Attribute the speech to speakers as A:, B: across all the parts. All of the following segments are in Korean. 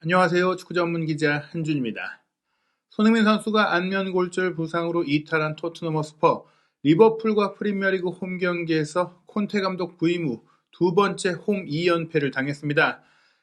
A: 안녕하세요. 축구 전문 기자 한준입니다. 손흥민 선수가 안면골절 부상으로 이탈한 토트넘 허스퍼, 리버풀과 프리미어리그 홈 경기에서 콘테 감독 부임 후 두 번째 홈 2연패를 당했습니다.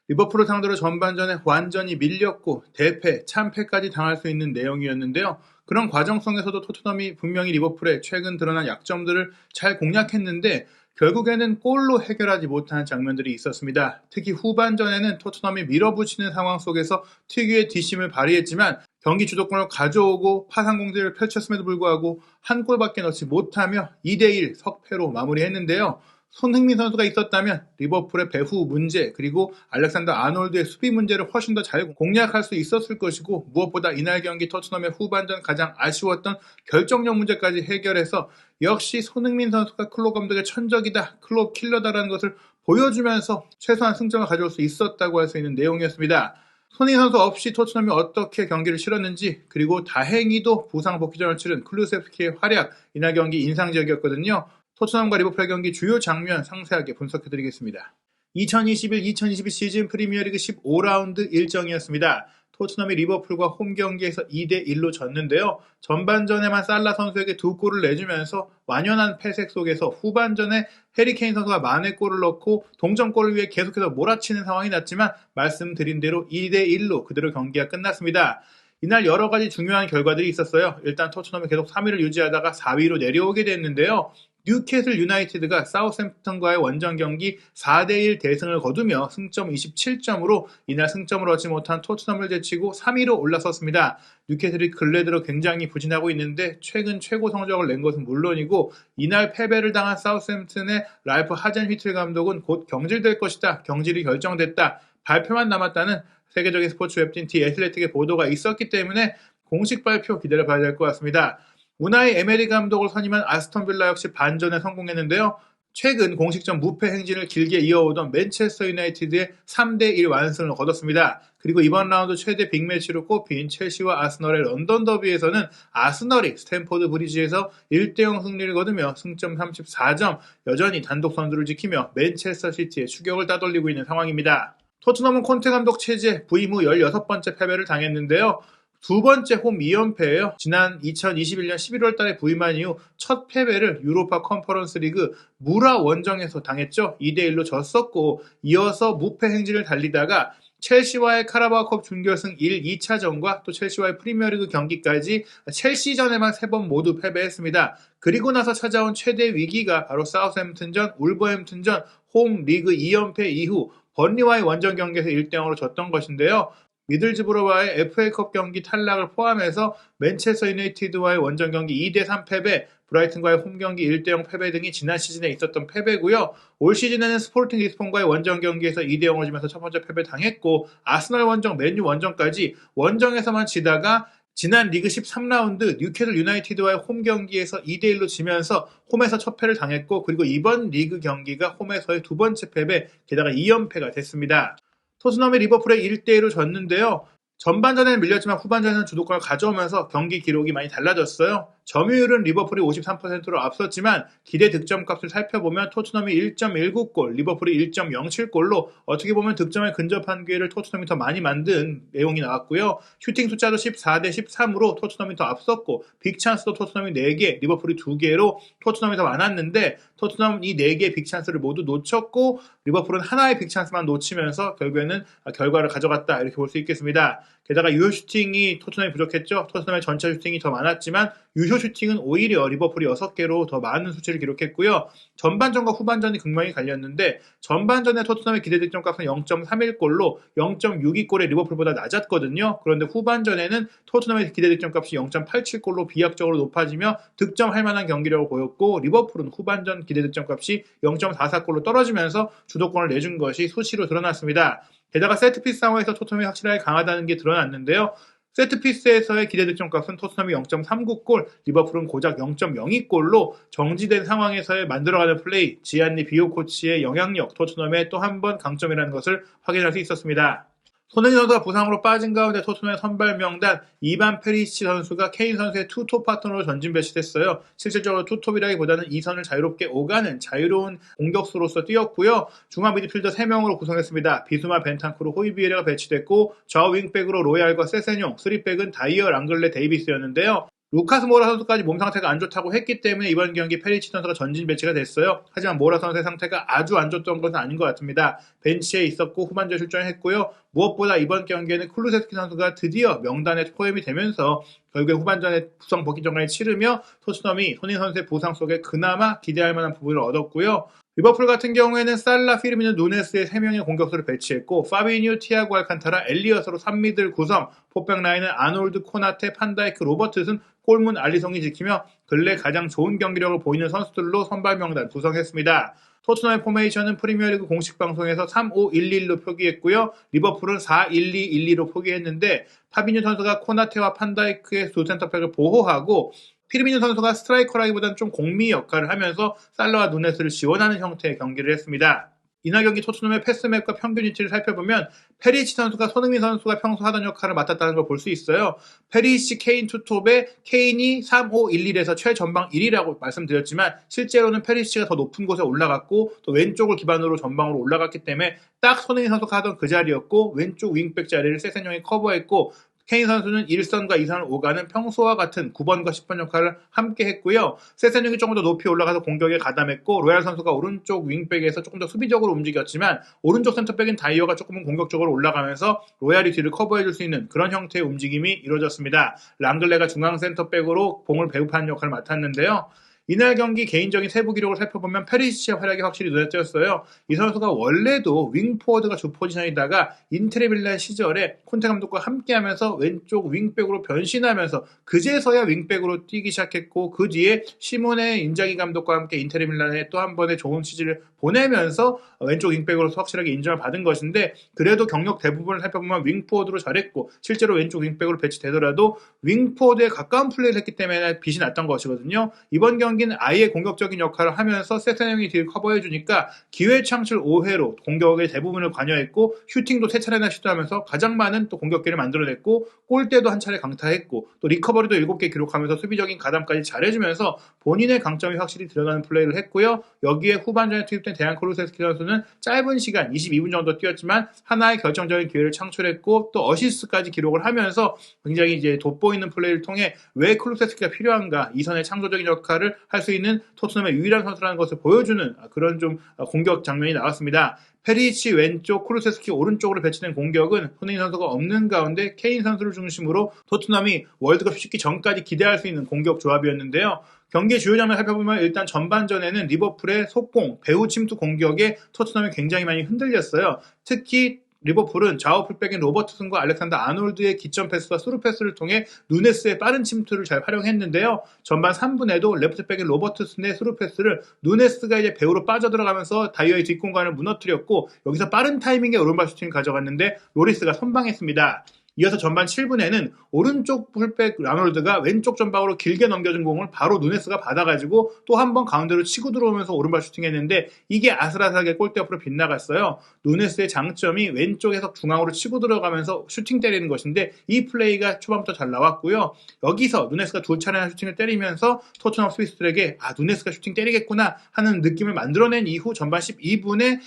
A: 리버풀을 상대로 전반전에 완전히 밀렸고 대패, 참패까지 당할 수 있는 내용이었는데요. 그런 과정 속에서도 토트넘이 분명히 리버풀의 최근 드러난 약점들을 잘 공략했는데 결국에는 골로 해결하지 못한 장면들이 있었습니다. 특히 후반전에는 토트넘이 밀어붙이는 상황 속에서 특유의 뒷심을 발휘했지만 경기 주도권을 가져오고 파상 공세를 펼쳤음에도 불구하고 한 골밖에 넣지 못하며 2대1 석패로 마무리했는데요. 손흥민 선수가 있었다면 리버풀의 배후 문제 그리고 알렉산더 아놀드의 수비 문제를 훨씬 더 잘 공략할 수 있었을 것이고 무엇보다 이날 경기 토트넘의 후반전 가장 아쉬웠던 결정력 문제까지 해결해서 역시 손흥민 선수가 클롭 감독의 천적이다, 클롭 킬러다라는 것을 보여주면서 최소한 승점을 가져올 수 있었다고 할 수 있는 내용이었습니다. 손흥민 선수 없이 토트넘이 어떻게 경기를 치렀는지 그리고 다행히도 부상 복귀전을 치른 클루세프키의 활약 이날 경기 인상적이었거든요. 토트넘과 리버풀의 경기 주요 장면 상세하게 분석해드리겠습니다. 2021-2022 시즌 프리미어리그 15라운드 일정이었습니다. 토트넘이 리버풀과 홈 경기에서 2대1로 졌는데요. 전반전에만 살라 선수에게 두 골을 내주면서 완연한 패색 속에서 후반전에 해리케인 선수가 만회골을 넣고 동점골을 위해 계속해서 몰아치는 상황이 났지만 말씀드린 대로 2대1로 그대로 경기가 끝났습니다. 이날 여러 가지 중요한 결과들이 있었어요. 일단 토트넘이 계속 3위를 유지하다가 4위로 내려오게 됐는데요. 뉴캐슬 유나이티드가 사우샘프턴과의 원정 경기 4대1 대승을 거두며 승점 27점으로 이날 승점을 얻지 못한 토트넘을 제치고 3위로 올라섰습니다. 뉴캐슬이 근래 들어 굉장히 부진하고 있는데 최근 최고 성적을 낸 것은 물론이고 이날 패배를 당한 사우샘프턴의 랄프 하젠휘틀 감독은 곧 경질될 것이다. 경질이 결정됐다. 발표만 남았다는 세계적인 스포츠 웹진 디 애슬레틱의 보도가 있었기 때문에 공식 발표 기다려봐야 될 것 같습니다. 우나이 에메리 감독을 선임한 아스톤 빌라 역시 반전에 성공했는데요. 최근 공식전 무패 행진을 길게 이어오던 맨체스터 유나이티드의 3대1 완승을 거뒀습니다. 그리고 이번 라운드 최대 빅매치로 꼽힌 첼시와 아스널의 런던 더비에서는 아스널이 스탠포드 브리지에서 1대0 승리를 거두며 승점 34점, 여전히 단독 선두를 지키며 맨체스터 시티의 추격을 따돌리고 있는 상황입니다. 토트넘은 콘테 감독 체제 부임 후 16번째 패배를 당했는데요. 두 번째 홈 2연패예요. 지난 2021년 11월 달에 부임한 이후 첫 패배를 유로파 컨퍼런스 리그 무라 원정에서 당했죠. 2대1로 졌었고 이어서 무패 행진을 달리다가 첼시와의 카라바오컵 준결승 1, 2차전과 또 첼시와의 프리미어리그 경기까지 첼시전에만 3번 모두 패배했습니다. 그리고 나서 찾아온 최대 위기가 바로 사우샘프턴전, 울버햄튼전 홈 리그 2연패 이후 번리와의 원정 경기에서 1대0으로 졌던 것인데요. 미들즈브로와의 FA컵 경기 탈락을 포함해서 맨체스터 유나이티드와의 원정 경기 2대3 패배, 브라이튼과의 홈 경기 1대0 패배 등이 지난 시즌에 있었던 패배고요. 올 시즌에는 스포팅 리스본과의 원정 경기에서 2대0을 지면서 첫 번째 패배 당했고 아스널 원정, 맨유 원정까지 원정에서만 지다가 지난 리그 13라운드 뉴캐슬 유나이티드와의 홈 경기에서 2대1로 지면서 홈에서 첫 패를 당했고 그리고 이번 리그 경기가 홈에서의 두 번째 패배, 게다가 2연패가 됐습니다. 토트넘이 리버풀에 1대1로 졌는데요. 전반전에는 밀렸지만 후반전에는 주도권을 가져오면서 경기 기록이 많이 달라졌어요. 점유율은 리버풀이 53%로 앞섰지만 기대 득점값을 살펴보면 토트넘이 1.19골, 리버풀이 1.07골로 어떻게 보면 득점에 근접한 기회를 토트넘이 더 많이 만든 내용이 나왔고요. 슈팅 숫자도 14대 13으로 토트넘이 더 앞섰고 빅찬스도 토트넘이 4개, 리버풀이 2개로 토트넘이 더 많았는데 토트넘은 이 4개의 빅찬스를 모두 놓쳤고 리버풀은 하나의 빅찬스만 놓치면서 결국에는 결과를 가져갔다 이렇게 볼 수 있겠습니다. 게다가 유효 슈팅이 토트넘이 부족했죠. 토트넘의 전체 슈팅이 더 많았지만 유효 슈팅은 오히려 리버풀이 6개로 더 많은 수치를 기록했고요. 전반전과 후반전이 극명히 갈렸는데 전반전에 토트넘의 기대 득점값은 0.31골로 0.62골의 리버풀보다 낮았거든요. 그런데 후반전에는 토트넘의 기대 득점값이 0.87골로 비약적으로 높아지며 득점할 만한 경기력을 보였고 리버풀은 후반전 기대 득점값이 0.44골로 떨어지면서 주도권을 내준 것이 수치로 드러났습니다. 게다가 세트피스 상황에서 토트넘이 확실하게 강하다는 게 드러났는데요. 세트피스에서의 기대 득점값은 토트넘이 0.39골, 리버풀은 고작 0.02골로 정지된 상황에서의 만들어가는 플레이, 지안니 비오 코치의 영향력, 토트넘의 또 한 번 강점이라는 것을 확인할 수 있었습니다. 손흥민 선수가 부상으로 빠진 가운데 토트넘의 선발 명단 이반 페리시치 선수가 케인 선수의 투톱 파트너로 전진 배치됐어요. 실질적으로 투톱이라기보다는 이 선을 자유롭게 오가는 자유로운 공격수로서 뛰었고요. 중앙 미드필더 3명으로 구성했습니다. 비수마, 벤탄쿠르, 호이비에르가 배치됐고 좌우 윙백으로 로얄과 세세뇽, 3백은 다이어, 랑글레, 데이비스였는데요. 루카스 모라 선수까지 몸 상태가 안 좋다고 했기 때문에 이번 경기 페리치 선수가 전진 배치가 됐어요. 하지만 모라 선수의 상태가 아주 안 좋던 것은 아닌 것 같습니다. 벤치에 있었고 후반전 출전했고요. 무엇보다 이번 경기에는 쿨루세스키 선수가 드디어 명단에 포함이 되면서 결국에 후반전에 부상 복귀전까지 치르며 토트넘이 손흥민 선수의 부상 속에 그나마 기대할 만한 부분을 얻었고요. 리버풀 같은 경우에는 살라, 피르미누, 누네스의 3명의 공격수를 배치했고 파비뉴, 티아고 알칸타라, 엘리엇으로 3미들 구성, 포백 라인은 아놀드, 코나테, 판다이크, 로버트슨, 골문, 알리송이 지키며 근래 가장 좋은 경기력을 보이는 선수들로 선발 명단 구성했습니다. 토트넘의 포메이션은 프리미어리그 공식 방송에서 3-5-1-1로 표기했고요. 리버풀은 4-1-2-1-2로 표기했는데 파비뉴 선수가 코나테와 판다이크의 두 센터백을 보호하고 피르미뉴 선수가 스트라이커라기보다는 좀 공미 역할을 하면서 살라와 누네스를 지원하는 형태의 경기를 했습니다. 이날 경기 토트넘의 패스맵과 평균 위치를 살펴보면 페리시 선수가 손흥민 선수가 평소 하던 역할을 맡았다는 걸 볼 수 있어요. 페리시, 케인 투톱에 케인이 3-5-1-1에서 최전방 1위라고 말씀드렸지만 실제로는 페리시가 더 높은 곳에 올라갔고 또 왼쪽을 기반으로 전방으로 올라갔기 때문에 딱 손흥민 선수가 하던 그 자리였고 왼쪽 윙백 자리를 세세뇽이 커버했고 케인 선수는 1선과 2선을 오가는 평소와 같은 9번과 10번 역할을 함께 했고요. 세세뇽이 조금 더 높이 올라가서 공격에 가담했고 로얄 선수가 오른쪽 윙백에서 조금 더 수비적으로 움직였지만 오른쪽 센터백인 다이어가 조금은 공격적으로 올라가면서 로얄이 뒤를 커버해줄 수 있는 그런 형태의 움직임이 이루어졌습니다. 랑글레가 중앙 센터백으로 공을 배급하는 역할을 맡았는데요. 이날 경기 개인적인 세부 기록을 살펴보면 페리시치의 활약이 확실히 눈에 띄었어요. 이 선수가 원래도 윙포워드가 주 포지션이다가 인테르 밀란 시절에 콘테 감독과 함께하면서 왼쪽 윙백으로 변신하면서 그제서야 윙백으로 뛰기 시작했고 그 뒤에 시모네 인자기 감독과 함께 인테르 밀란에 또 한 번의 좋은 시즌을 보내면서 왼쪽 윙백으로서 확실하게 인정을 받은 것인데 그래도 경력 대부분을 살펴보면 윙포워드로 잘했고 실제로 왼쪽 윙백으로 배치되더라도 윙포워드에 가까운 플레이를 했기 때문에 빛이 났던 것이거든요. 이번 경기는 아예 공격적인 역할을 하면서 세세뇽이 뒤를 커버해주니까 기회 창출 5회로 공격의 대부분을 관여했고 슈팅도 3차례나 시도하면서 가장 많은 또 공격기를 만들어냈고 골대도 한 차례 강타했고 또 리커버리도 7개 기록하면서 수비적인 가담까지 잘해주면서 본인의 강점이 확실히 드러나는 플레이를 했고요. 여기에 후반전에 투입된 데안 쿨루세스키 선수는 짧은 시간 22분 정도 뛰었지만 하나의 결정적인 기회를 창출했고 또 어시스트까지 기록을 하면서 굉장히 이제 돋보이는 플레이를 통해 왜 쿨루세스키가 필요한가 이선의 창조적인 역할을 할 수 있는 토트넘의 유일한 선수라는 것을 보여주는 그런 좀 공격 장면이 나왔습니다. 페리치 왼쪽, 쿨루세스키 오른쪽으로 배치된 공격은 손흥민 선수가 없는 가운데 케인 선수를 중심으로 토트넘이 월드컵 쉽기 전까지 기대할 수 있는 공격 조합이었는데요. 경기 주요 장면 살펴보면 일단 전반전에는 리버풀의 속공, 배후 침투 공격에 토트넘이 굉장히 많이 흔들렸어요. 특히 리버풀은 좌우 풀백인 로버트슨과 알렉산더 아놀드의 기점 패스와 스루 패스를 통해 누네스의 빠른 침투를 잘 활용했는데요. 전반 3분에도 레프트백인 로버트슨의 스루 패스를 누네스가 이제 배우로 빠져들어가면서 다이어의 뒷공간을 무너뜨렸고 여기서 빠른 타이밍에 오른발 슈팅을 가져갔는데 로리스가 선방했습니다. 이어서 전반 7분에는 오른쪽 풀백 라놀드가 왼쪽 전방으로 길게 넘겨준 공을 바로 누네스가 받아가지고 또 한 번 가운데로 치고 들어오면서 오른발 슈팅했는데 이게 아슬아슬하게 골대 옆으로 빗나갔어요. 누네스의 장점이 왼쪽에서 중앙으로 치고 들어가면서 슈팅 때리는 것인데 이 플레이가 초반부터 잘 나왔고요. 여기서 누네스가 두 차례나 슈팅을 때리면서 토트넘 스피스들에게 누네스가 슈팅 때리겠구나 하는 느낌을 만들어낸 이후 전반 12분에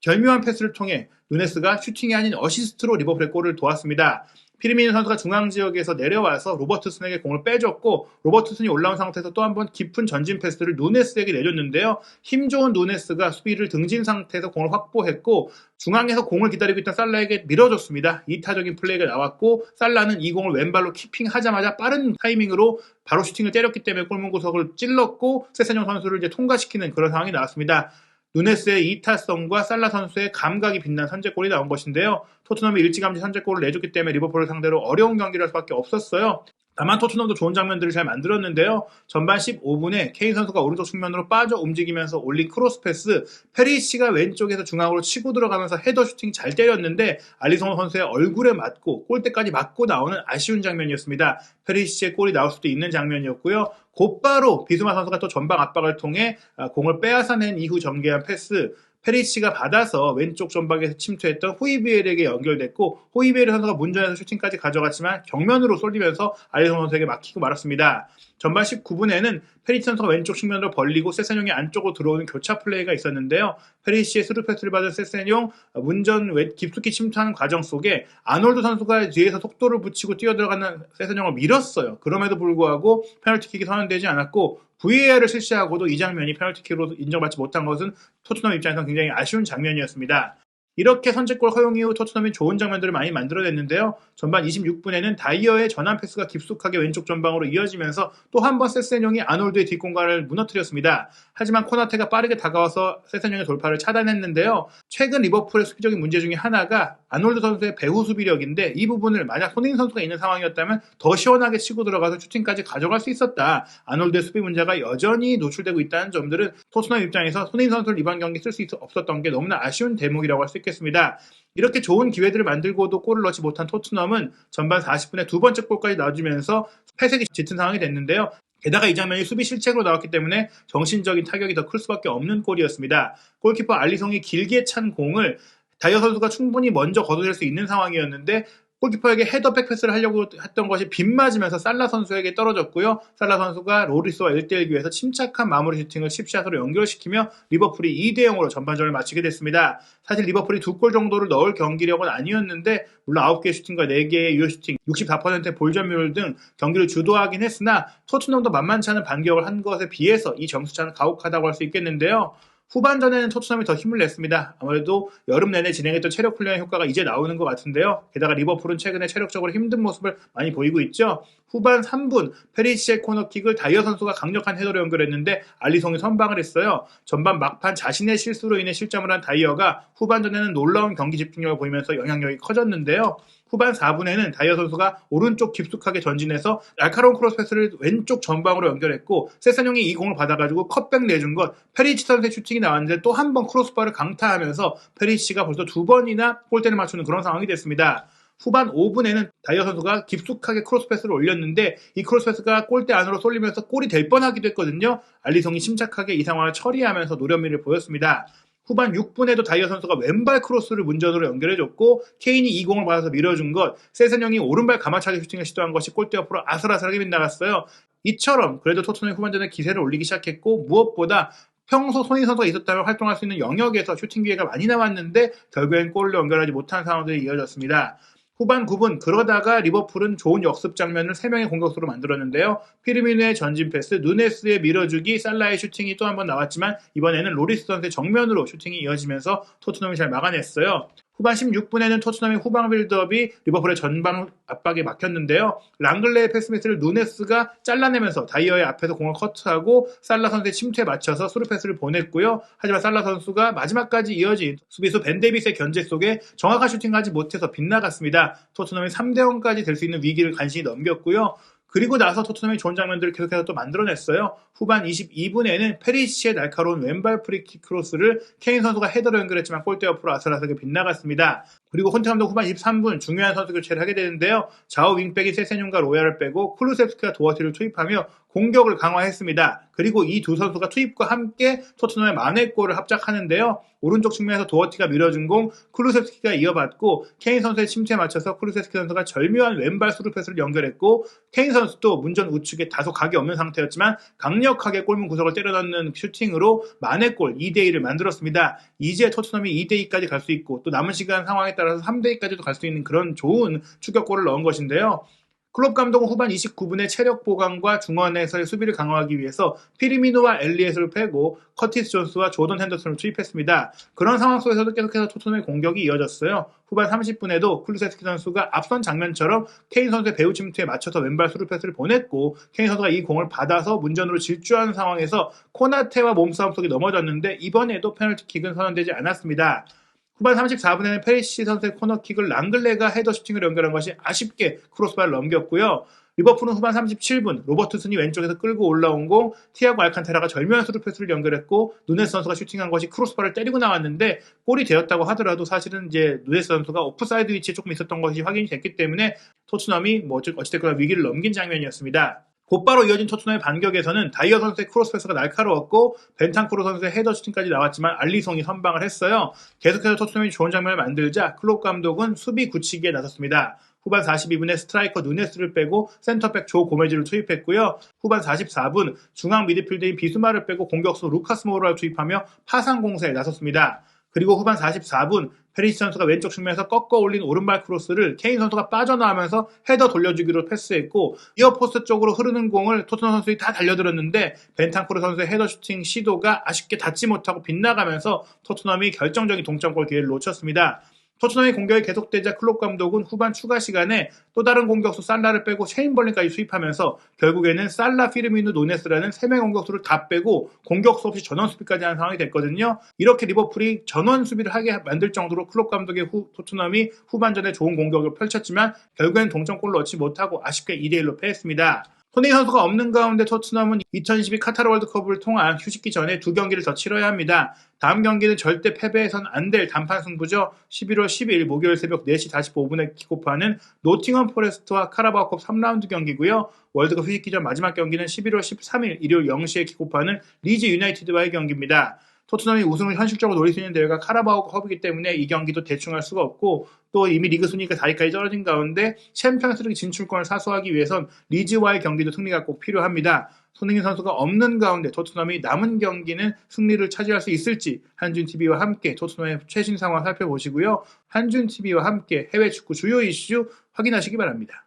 A: 절묘한 패스를 통해 누네스가 슈팅이 아닌 어시스트로 리버풀의 골을 도왔습니다. 피르미뉴 선수가 중앙지역에서 내려와서 로버트슨에게 공을 빼줬고 로버트슨이 올라온 상태에서 또 한 번 깊은 전진 패스를 누네스에게 내줬는데요. 힘 좋은 누네스가 수비를 등진 상태에서 공을 확보했고 중앙에서 공을 기다리고 있던 살라에게 밀어줬습니다. 이타적인 플레이가 나왔고 살라는 이 공을 왼발로 키핑하자마자 빠른 타이밍으로 바로 슈팅을 때렸기 때문에 골문 구석을 찔렀고 세세뇽 선수를 이제 통과시키는 그런 상황이 나왔습니다. 누네스의 이타성과 살라 선수의 감각이 빛난 선제골이 나온 것인데요. 토트넘이 일찌감치 선제골을 내줬기 때문에 리버풀을 상대로 어려운 경기를 할 수밖에 없었어요. 다만 토트넘도 좋은 장면들을 잘 만들었는데요. 전반 15분에 케인 선수가 오른쪽 측면으로 빠져 움직이면서 올린 크로스 패스, 페리시가 왼쪽에서 중앙으로 치고 들어가면서 헤더 슈팅 잘 때렸는데 알리송 선수의 얼굴에 맞고 골대까지 맞고 나오는 아쉬운 장면이었습니다. 페리시의 골이 나올 수도 있는 장면이었고요. 곧바로 비수마 선수가 또 전방 압박을 통해 공을 빼앗아낸 이후 전개한 패스, 페리시치가 받아서 왼쪽 전방에서 침투했던 호이비엘에게 연결됐고 호이비엘 선수가 문전에서 슈팅까지 가져갔지만 정면으로 쏠리면서 알리송 선수에게 막히고 말았습니다. 전반 19분에는 페리시치 선수가 왼쪽 측면으로 벌리고 세세뇽이 안쪽으로 들어오는 교차 플레이가 있었는데요. 페리시치의 스루 패스를 받은 세세뇽 문전 깊숙이 침투하는 과정 속에 아놀드 선수가 뒤에서 속도를 붙이고 뛰어들어가는 세세뇽을 밀었어요. 그럼에도 불구하고 페널티킥이 선언되지 않았고 VAR을 실시하고도 이 장면이 페널티킥으로 인정받지 못한 것은 토트넘 입장에서 굉장히 아쉬운 장면이었습니다. 이렇게 선제골 허용 이후 토트넘이 좋은 장면들을 많이 만들어냈는데요. 전반 26분에는 다이어의 전환 패스가 깊숙하게 왼쪽 전방으로 이어지면서 또 한 번 세세뇽이 아놀드의 뒷공간을 무너뜨렸습니다. 하지만 코나테가 빠르게 다가와서 세세뇽의 돌파를 차단했는데요. 최근 리버풀의 수비적인 문제 중에 하나가 아놀드 선수의 배후 수비력인데 이 부분을 만약 손흥민 선수가 있는 상황이었다면 더 시원하게 치고 들어가서 슈팅까지 가져갈 수 있었다. 아놀드의 수비 문제가 여전히 노출되고 있다는 점들은 토트넘 입장에서 손흥민 선수를 이번 경기 쓸 수 없었던 게 너무나 아쉬운 대목이라고 할 수 있겠습니다. 이렇게 좋은 기회들을 만들고도 골을 넣지 못한 토트넘은 전반 40분에 두 번째 골까지 넣어주면서 패색이 짙은 상황이 됐는데요. 게다가 이 장면이 수비 실책으로 나왔기 때문에 정신적인 타격이 더 클 수밖에 없는 골이었습니다. 골키퍼 알리송이 길게 찬 공을 다이어 선수가 충분히 먼저 걷어낼 수 있는 상황이었는데 골키퍼에게 헤더 백패스를 하려고 했던 것이 빗맞으면서 살라 선수에게 떨어졌고요. 살라 선수가 로리스와 1대1 기회에서 침착한 마무리 슈팅을 10샷으로 연결시키며 리버풀이 2대0으로 전반전을 마치게 됐습니다. 사실 리버풀이 2골 정도를 넣을 경기력은 아니었는데 물론 9개의 슈팅과 4개의 유효 슈팅, 64%의 볼 점유율 등 경기를 주도하긴 했으나 토트넘도 만만치 않은 반격을 한 것에 비해서 이 점수차는 가혹하다고 할 수 있겠는데요. 후반전에는 토트넘이 더 힘을 냈습니다. 아무래도 여름 내내 진행했던 체력 훈련의 효과가 이제 나오는 것 같은데요. 게다가 리버풀은 최근에 체력적으로 힘든 모습을 많이 보이고 있죠. 후반 3분 페리시치의 코너킥을 다이어 선수가 강력한 헤더로 연결했는데 알리송이 선방을 했어요. 전반 막판 자신의 실수로 인해 실점을 한 다이어가 후반전에는 놀라운 경기 집중력을 보이면서 영향력이 커졌는데요. 후반 4분에는 다이어 선수가 오른쪽 깊숙하게 전진해서 날카로운 크로스 패스를 왼쪽 전방으로 연결했고 세세뇽이 이 공을 받아가지고 컷백 내준 것 페리시치 선수의 슈팅이 나왔는데 또 한 번 크로스바를 강타하면서 페리시치가 벌써 2번이나 골대를 맞추는 그런 상황이 됐습니다. 후반 5분에는 다이어 선수가 깊숙하게 크로스 패스를 올렸는데 이 크로스 패스가 골대 안으로 쏠리면서 골이 될 뻔하기도 했거든요. 알리송이 침착하게 이 상황을 처리하면서 노련미를 보였습니다. 후반 6분에도 다이어 선수가 왼발 크로스를 문전으로 연결해줬고 케인이 이 공을 받아서 밀어준 것 세세뇽이 오른발 가마차기 슈팅을 시도한 것이 골대 옆으로 아슬아슬하게 빗나갔어요. 이처럼 그래도 토트넘이 후반전에 기세를 올리기 시작했고 무엇보다 평소 손흥민 선수가 있었다면 활동할 수 있는 영역에서 슈팅 기회가 많이 나왔는데 결국엔 골을 연결하지 못한 상황들이 이어졌습니다. 후반 9분 그러다가 리버풀은 좋은 역습 장면을 3명의 공격수로 만들었는데요. 피르미누의 전진 패스, 누네스의 밀어주기, 살라의 슈팅이 또 한 번 나왔지만 이번에는 로리스 선수의 정면으로 슈팅이 이어지면서 토트넘이 잘 막아냈어요. 후반 16분에는 토트넘의 후방 빌드업이 리버풀의 전방 압박에 막혔는데요. 랑글레의 패스미스를 누네스가 잘라내면서 다이어의 앞에서 공을 커트하고 살라 선수의 침투에 맞춰서 스루 패스를 보냈고요. 하지만 살라 선수가 마지막까지 이어진 수비수 벤 데이비스의 견제 속에 정확한 슈팅하지 못해서 빗나갔습니다. 토트넘이 3대0까지 될 수 있는 위기를 간신히 넘겼고요. 그리고 나서 토트넘이 좋은 장면들을 계속해서 또 만들어냈어요. 후반 22분에는 페리시치의 날카로운 왼발 프리킥 크로스를 케인 선수가 헤더로 연결했지만 골대 옆으로 아슬아슬하게 빗나갔습니다. 그리고 콘테 감독 후반 23분 중요한 선수 교체를 하게 되는데요. 좌우 윙백이 세세뇽과 로얄을 빼고 쿠루셉스키와 도어티를 투입하며 공격을 강화했습니다. 그리고 이 두 선수가 투입과 함께 토트넘의 만회골을 합작하는데요. 오른쪽 측면에서 도어티가 밀어준 공 쿠루셉스키가 이어받고 케인 선수의 침투에 맞춰서 쿠루셉스키 선수가 절묘한 왼발 스루 패스를 연결했고 케인 선수도 문전 우측에 다소 각이 없는 상태였지만 강력하게 골문 구석을 때려 넣는 슈팅으로 만회골 2대2를 만들었습니다. 이제 토트넘이 2대2까지 갈 수 있고 또 남은 시간 상황에 따라서 3대2까지도 갈 수 있는 그런 좋은 추격골을 넣은 것인데요. 클롭 감독은 후반 29분에 체력 보강과 중원에서의 수비를 강화하기 위해서 피르미노와 엘리엇을 빼고 커티스 존스와 조던 핸더슨을 투입했습니다. 그런 상황 속에서도 계속해서 토트넘의 공격이 이어졌어요. 후반 30분에도 쿠루세스키 선수가 앞선 장면처럼 케인 선수의 배우 침투에 맞춰서 왼발 스루 패스를 보냈고 케인 선수가 이 공을 받아서 문전으로 질주하는 상황에서 코나테와 몸싸움 속에 넘어졌는데 이번에도 페널티킥은 선언되지 않았습니다. 후반 34분에는 페리시치 선수의 코너킥을 랑글레가 헤더 슈팅을 연결한 것이 아쉽게 크로스바를 넘겼고요. 리버풀은 후반 37분 로버트슨이 왼쪽에서 끌고 올라온 공 티아고 알칸타라가 절묘한 스루 패스를 연결했고 누네스 선수가 슈팅한 것이 크로스바를 때리고 나왔는데 골이 되었다고 하더라도 사실은 이제 누네스 선수가 오프사이드 위치에 조금 있었던 것이 확인이 됐기 때문에 토트넘이 어찌됐거나 위기를 넘긴 장면이었습니다. 곧바로 이어진 토트넘의 반격에서는 다이어 선수의 크로스 패스가 날카로웠고 벤탄쿠르 선수의 헤더 슈팅까지 나왔지만 알리송이 선방을 했어요. 계속해서 토트넘이 좋은 장면을 만들자 클롭 감독은 수비 굳히기에 나섰습니다. 후반 42분에 스트라이커 누네스를 빼고 센터백 조 고메즈를 투입했고요. 후반 44분 중앙 미드필더인 비수마를 빼고 공격수 루카스 모우라를 투입하며 파상 공세에 나섰습니다. 그리고 후반 44분 페리시 선수가 왼쪽 측면에서 꺾어 올린 오른발 크로스를 케인 선수가 빠져나오면서 헤더 돌려주기로 패스했고 니어포스트 쪽으로 흐르는 공을 토트넘 선수들이 다 달려들었는데 벤탄쿠르 선수의 헤더 슈팅 시도가 아쉽게 닿지 못하고 빗나가면서 토트넘이 결정적인 동점골 기회를 놓쳤습니다. 토트넘의 공격이 계속되자 클롭 감독은 후반 추가 시간에 또 다른 공격수 살라를 빼고 셰인벌린까지 수입하면서 결국에는 살라, 피르미누, 노네스라는 3명의 공격수를 다 빼고 공격수 없이 전원 수비까지 하는 상황이 됐거든요. 이렇게 리버풀이 전원 수비를 하게 만들 정도로 클롭 감독의 토트넘이 후반전에 좋은 공격을 펼쳤지만 결국에는 동점골을 얻지 못하고 아쉽게 2대1로 패했습니다. 손흥민 선수가 없는 가운데 토트넘은 2022 카타르 월드컵을 통한 휴식기 전에 2경기를 더 치러야 합니다. 다음 경기는 절대 패배해선 안 될 단판 승부죠. 11월 10일 목요일 새벽 4시 45분에 킥오프하는 노팅엄 포레스트와 카라바오컵 3라운드 경기고요. 월드컵 휴식기 전 마지막 경기는 11월 13일 일요일 0시에 킥오프하는 리즈 유나이티드와의 경기입니다. 토트넘이 우승을 현실적으로 노릴 수 있는 대회가 카라바오컵이기 때문에 이 경기도 대충 할 수가 없고 또 이미 리그 순위가 4위까지 떨어진 가운데 챔피언스리그 진출권을 사수하기 위해선 리즈와의 경기도 승리가 꼭 필요합니다. 손흥민 선수가 없는 가운데 토트넘이 남은 경기는 승리를 차지할 수 있을지 한준TV와 함께 토트넘의 최신 상황 살펴보시고요. 한준TV와 함께 해외 축구 주요 이슈 확인하시기 바랍니다.